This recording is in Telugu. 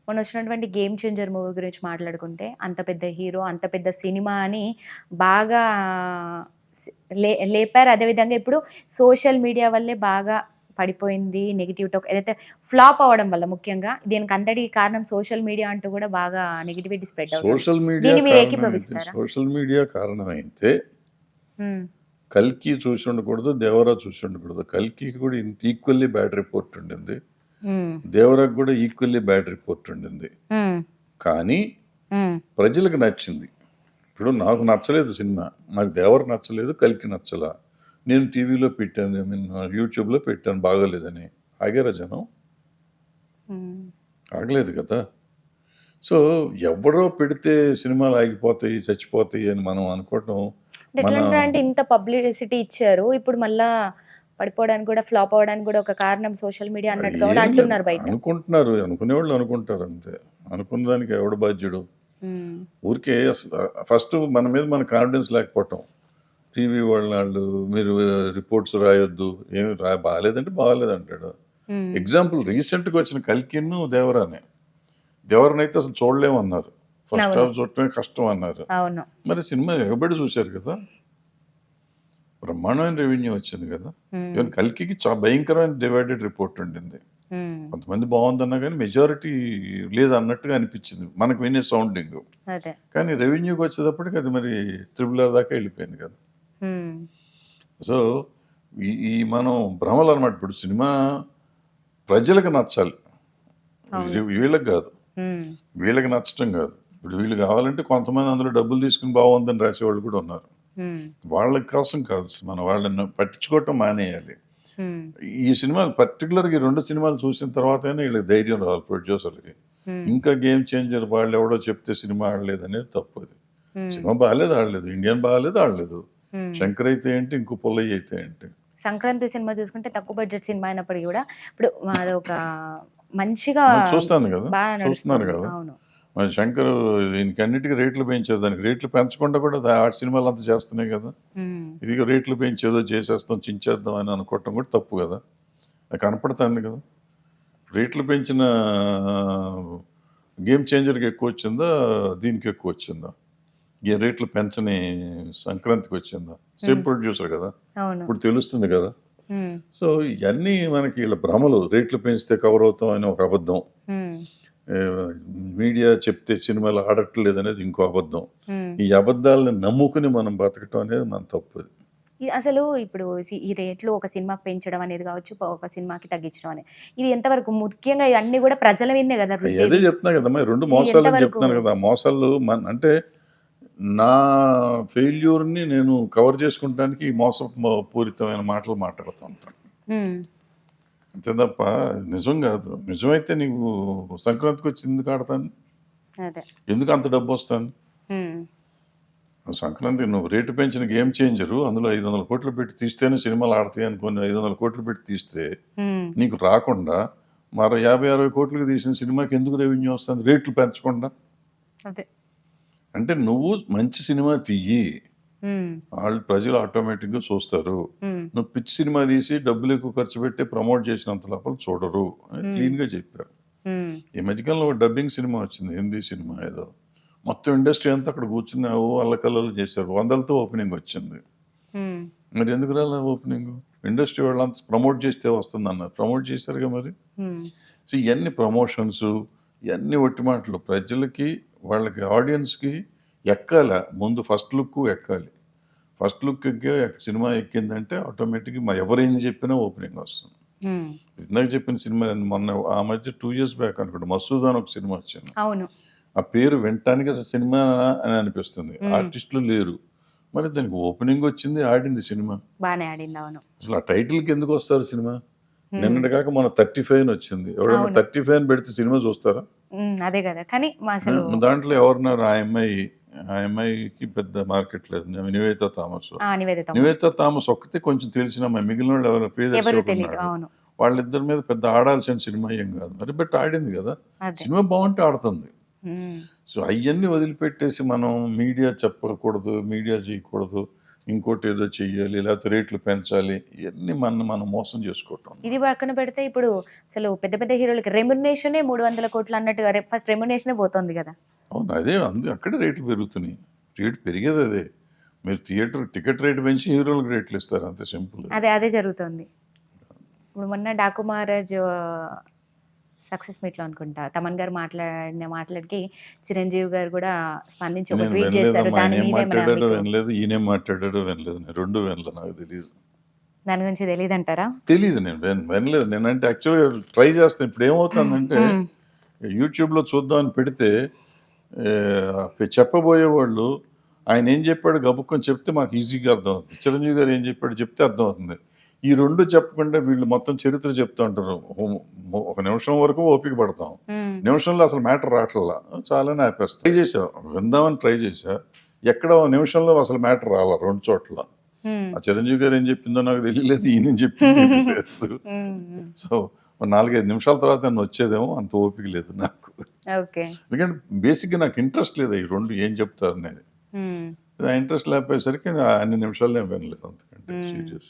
మొన్న వచ్చినటువంటి 'గేమ్ చేంజర్' మూవీ గురించి మాట్లాడుకుంటే, అంత పెద్ద హీరో, అంత పెద్ద సినిమా అని బాగా స్ లేపారు. అదేవిధంగా ఇప్పుడు సోషల్ మీడియా వల్లే బాగా పడిపోయింది. నెగెటివ్ టాక్ ఏదైతే ఫ్లాప్ అవ్వడం వల్ల ముఖ్యంగా దీనికంతటికి కారణం సోషల్ మీడియా అంటూ కూడా బాగా నెగటివిటీ స్ప్రెడ్ అవుతుంది. సోషల్ మీడియా దీన్ని మీరు కారణమైతే ఏకీభవిస్తారా? సోషల్ మీడియా కారణమైతే హ్మ్. కల్కి చూసి ఉండకూడదు, దేవరా చూసి ఉండకూడదు. కల్కికి కూడా ఇంత ఈక్వల్లీ బ్యాడ్ రిపోర్ట్ ఉండింది, హ్మ్. దేవరాకు కూడా ఈక్వల్లీ బ్యాడ్ రిపోర్ట్ ఉండింది. హ్మ్. కానీ హ్మ్. ప్రజలకు నచ్చింది. ఇప్పుడు నాకు నచ్చలేదు సినిమా, నాకు దేవర నచ్చలేదు, కల్కి నచ్చలా. నేను టీవీలో పెట్టాను, యూట్యూబ్లో పెట్టాను బాగోలేదని. ఆగారా జనం? హ్మ్. ఆగలేదు కదా. సో ఎవరో పెడితే సినిమాలు ఆగిపోతాయి, చచ్చిపోతాయి అని మనం అనుకోవటం అంటే మన ఎట్లంటారంటే ఇంత పబ్లిసిటీ ఇచ్చారు. ఇప్పుడు మళ్ళా పడిపోవడానికి కూడా, ఫ్లాప్ అవ్వడానికి కూడా ఒక కారణం సోషల్ మీడియా అన్నట్టుగా కూడా ఏం లేదు, అంటున్నారు బయట. అనుకుంటున్నారు, అనుకునేవాళ్ళు అనుకుంటారు అంతే. అనుకున్న దానికి ఎవడు బాధ్యుడు? హ్మ్. ఊరికే అసలు ఫస్ట్ మన మీద మన కాన్ఫిడెన్స్ లేకపోవటం. టీవీ వాళ్ళు మీరు రిపోర్ట్స్ రాయొద్దు, ఏమి బాగాలేదంటే బాగాలేదంటాడు. హ్మ్. ఎగ్జాంపుల్ రీసెంట్గా వచ్చిన కల్కిను దేవరానే. దేవరనైతే అసలు చూడలేమన్నారు, ఫస్ట్ అవును. హాఫ్ చూడటమే కష్టం అన్నారు. అవును. మరి సినిమా ఎగబడి చూశారు కదా, బ్రహ్మాండమైన రెవెన్యూ వచ్చింది కదా. హ్మ్. ఈవెన్ కల్కికి భయంకరమైన డివైడెడ్ రిపోర్ట్ ఉండింది. హ్మ్. కొంతమంది బాగుందన్నా కానీ మెజారిటీ లేదు అన్నట్టుగా అనిపించింది మనకు వినే సౌండింగ్. అదే. కానీ రెవెన్యూకి వచ్చేటప్పటికి అది మరి త్రిబుల్ ఆర్ దాకా వెళ్ళిపోయింది కదా. హ్మ్. సో ఈ ఈ మనం భ్రమలు అనమాట. ఇప్పుడు సినిమా ప్రజలకు నచ్చాలి, అవును. వీళ్ళకి కాదు. హ్మ్. వీళ్ళకి నచ్చటం కాదు. ఇప్పుడు వీళ్ళు కావాలంటే కొంతమంది అందులో డబ్బులు తీసుకుని బాగుందని రాసేవాళ్ళు కూడా ఉన్నారు. హ్మ్. వాళ్ళ కోసం కాదు, మనం వాళ్ళని పట్టించుకోవటం మానేయాలి. హ్మ్. ఈ సినిమాలు పర్టికులర్గా ఈ 2 సినిమాలు చూసిన తర్వాతైనా వీళ్ళకి ధైర్యం రావాలి ప్రొడ్యూసర్కి. హ్మ్. ఇంకా గేమ్ చేంజర్ వాళ్ళు ఎవడో చెప్తే సినిమా ఆడలేదు అనేది తప్పు. అది హ్మ్. సినిమా బాగాలేదు, ఆడలేదు, ఇండియన్ బాగాలేదు, ఆడలేదు. హ్మ్. శంకర్ అయితే ఏంటి, ఇంకో పుల్లయ్య అయితే ఏంటి. సంక్రాంతి సినిమా చూసుకుంటే తక్కువ బడ్జెట్ సినిమా అయినప్పటికి కూడా ఇప్పుడు అదొక మంచిగా మనం చూస్తాను కదా, బాగా చూస్తున్నారు నడుస్తుంది. కదా. అవును. మరి శంకర్ దీనికి అన్నిటికీ రేట్లు పెంచేది, దానికి రేట్లు పెంచకుండా కూడా ఆ సినిమాలు అంతా చేస్తున్నాయి కదా. హ్మ్. ఇదిగో రేట్లు పెంచి ఏదో చేసేస్తాం, చించేద్దాం అని అనుకోవటం కూడా తప్పు కదా. అది కనపడుతుంది కదా. రేట్లు పెంచిన గేమ్ చేంజర్కి ఎక్కువ వచ్చిందా, దీనికి ఎక్కువ వచ్చిందా? రేట్లు పెంచని సంక్రాంతికి వచ్చిందా? సేమ్ హ్మ్. ప్రొడ్యూసర్ కదా, అవును. ఇప్పుడు తెలుస్తుంది కదా. హ్మ్. సో ఇవన్నీ మనకి ఇలా భ్రమలు. రేట్లు పెంచితే కవర్ అవుతాం అని ఒక అబద్ధం, హ్మ్. ఏ, మీడియా చెప్తే సినిమాలు ఆడట్లేదు అనేది ఇంకో అబద్ధం. హ్మ్. ఈ అబద్ధాలను నమ్ముకుని మనం బతకటం అనేది మన తప్పు. అసలు ఇప్పుడు ఈ రేట్లు ఒక సినిమాకి పెంచడం అనేది కావచ్చు, ఒక సినిమాకి తగ్గించడం అనేది. ఇది ఎంతవరకు ముఖ్యంగా ఇవన్నీ కూడా ప్రజల మీదనే కదా అదే రుద్దేది. చెప్తున్నా కదమ్మా, 2 ఇది మోసాలని ఎంతవరకు చెప్తున్నాను కదా. ఆ మోసాలు అంటే నా ఫెయిల్యూర్ని నేను కవర్ చేసుకుంటానికి ఈ పూరితమైన మాటలు మాట్లాడుతూ ఉంటాను హ్మ్. అంతే తప్ప నిజం కాదు. నిజమైతే నీకు సంక్రాంతికి వచ్చి ఎందుకు ఆడతాను, అదే. ఎందుకు అంత డబ్బు వస్తాను? హ్మ్. సంక్రాంతి నువ్వు రేటు పెంచిన గేమ్ చేంజరు, అందులో 500 కోట్లు పెట్టి తీస్తేనే సినిమాలు ఆడతాయి అనుకుని 500 కోట్లు పెట్టి తీస్తే హ్మ్. నీకు రాకుండా మరో 50-60 కోట్లకి తీసిన సినిమాకి ఎందుకు రెవెన్యూ వస్తుంది రేట్లు పెంచకుండా? అదే. అంటే నువ్వు మంచి సినిమా తీయి, హ్మ్. వాళ్ళు ప్రజలు ఆటోమేటిక్గా చూస్తారు. హ్మ్. నువ్వు పిచ్చి సినిమా తీసి డబ్బులు ఎక్కువ ఖర్చు పెట్టి ప్రమోట్ చేసినంత లోపల చూడరు అని హ్మ్. క్లీన్గా చెప్పారు. హ్మ్. ఈ మధ్యకాలంలో ఒక డబ్బింగ్ సినిమా వచ్చింది, హిందీ సినిమా ఏదో. మొత్తం ఇండస్ట్రీ అంతా అక్కడ కూర్చుని అల్లకల్లలు చేశారు, వందలతో ఓపెనింగ్ వచ్చింది. హ్మ్. మరి ఎందుకు రాలా ఓపెనింగ్? ఇండస్ట్రీ వాళ్ళంతా ప్రమోట్ చేస్తే వస్తుంది అన్నారు, ప్రమోట్ చేశారుగా మరి. హ్మ్. సో ఇవన్నీ ప్రమోషన్స్, ఇవన్నీ ఒట్టి మాటలు. ప్రజలకి వాళ్ళకి ఆడియన్స్కి ఎక్కాల, ముందు ఫస్ట్ లుక్ ఎక్కాలి. ఫస్ట్ లుక్ ఎక్కే సినిమా ఎక్కిందంటే ఆటోమేటిక్గా ఎవరైంది చెప్పినా ఓపెనింగ్ వస్తుంది. హ్మ్. ఇందాక చెప్పిన సినిమా మొన్న ఆ మధ్య 2 years బ్యాక్ అనుకుంటా, మసూద్ అని ఒక సినిమా వచ్చింది. అవును. ఆ పేరు వినటానికి అసలు సినిమా అని అనిపిస్తుంది, ఆర్టిస్టులు లేరు. మరి దానికి ఓపెనింగ్ వచ్చింది, ఆడింది సినిమా. బానే ఆడింది. అవును. అసలు ఆ టైటిల్కి ఎందుకు వస్తారు సినిమా? హ్మ్. నిన్నటి కాక మన 35 అని వచ్చింది, ఎవడన్నా అవును. 35 అని పెడితే సినిమా చూస్తారా? హ్మ్. అదే గదా! కానీ అసలు దాంట్లో ఎవరున్నారు? ఆ అమ్మాయికి పెద్ద మార్కెట్ లేదు, Nivetha Thomas. Nivedita Thomas. Nivetha Thomas ఒక్కతే కొంచెం తెలిసిన అమ్మాయి, మిగిలిన వాళ్ళు ఎవరు? ప్రియదర్శి ఎవరు ఒకడు తెలీదు. ఉన్నాడు. అవును. వాళ్ళిద్దరి మీద పెద్ద ఆడాల్సిన సినిమా ఏం కాదు మరి, బట్ ఆడింది కదా. అదే. సినిమా బాగుంటే ఆడుతుంది. హ్మ్. సో అవన్నీ వదిలిపెట్టేసి మనం మీడియా చెప్పకూడదు, మీడియా చేయకూడదు, ఇంకోటి ఏదో చెయ్యాలి, లేకపోతే రేట్లు పెంచాలి, ఇవన్నీ మనం మోసం చేసుకోవటం. ఇది పక్కన పెడితే ఇప్పుడు అసలు పెద్ద పెద్ద హీరోలకి రెమ్యునరేషనే 300 కోట్లు అన్నట్టుగా ఫస్ట్ రెమ్యునరేషనే పోతుంది కదా. అవును, అదే అక్కడే రేట్లు పెరుగుతున్నాయి. రేటు పెరిగేది అదే. మీరు థియేటర్ టికెట్ రేటు పెంచి హీరోలకు రేట్లు ఇస్తారు, అంతే సింపుల్. అదే జరుగుతుంది. ఇప్పుడు మొన్న డాకు మహారాజ్ సక్సెస్ మీట్లో అనుకుంటా తమన్ గారు మాట్లాడికి చిరంజీవి గారు కూడా స్పందించి ఒక నేను ట్వీట్ చేశారు. వినలేదమ్మా, ఆయన దాని ఏం మీద మాట్లాడాడో వినలేదు, ఈయనేం మాట్లాడాడో వినలేదు. నేను రెండు వినలేదు, నాకు తెలియదు. దాని గురించి తెలియదంటారా? తెలీదు, నేను వినలేదు. నేనంటే యాక్చువల్గా ట్రై చేస్తాను. ఇప్పుడు ఏమవుతుందంటే యూట్యూబ్లో చూద్దామని పెడితే చెప్పబోయేవాళ్ళు ఆయన ఏం చెప్పాడు గబుక్కొని చెప్తే మాకు ఈజీగా అర్థమవుతుంది. చిరంజీవి గారు ఏం చెప్పాడు చెప్తే అర్థమవుతుంది. ఈ రెండు చెప్పకుండా వీళ్ళు మొత్తం చరిత్ర చెప్తూ ఉంటారు. ఒక నిమిషం వరకు ఓపిక పడతాం, నిమిషంలో అసలు మ్యాటర్ రావట్లా, చాలానే ఆపేస్తాం. ట్రై చేసా, విందామని ట్రై చేసా, ఎక్కడ నిమిషంలో అసలు మ్యాటర్ రాలా రెండు చోట్ల. ఆ చిరంజీవి గారు ఏం చెప్పిందో నాకు తెలియలేదు, ఈయన చెప్పింది తెలియలేదు. సో 4-5 నిమిషాల తర్వాత నన్ను వచ్చేదేమో, అంత ఓపిక లేదు నాకు. ఎందుకంటే బేసిక్గా నాకు ఇంట్రెస్ట్ లేదు ఈ రెండు ఏం చెప్తారు అనేది. ఆ ఇంట్రెస్ట్ లేకపోయేసరికి అన్ని నిమిషాలు నేను వినలేదు అంతకంటే సీరియస్.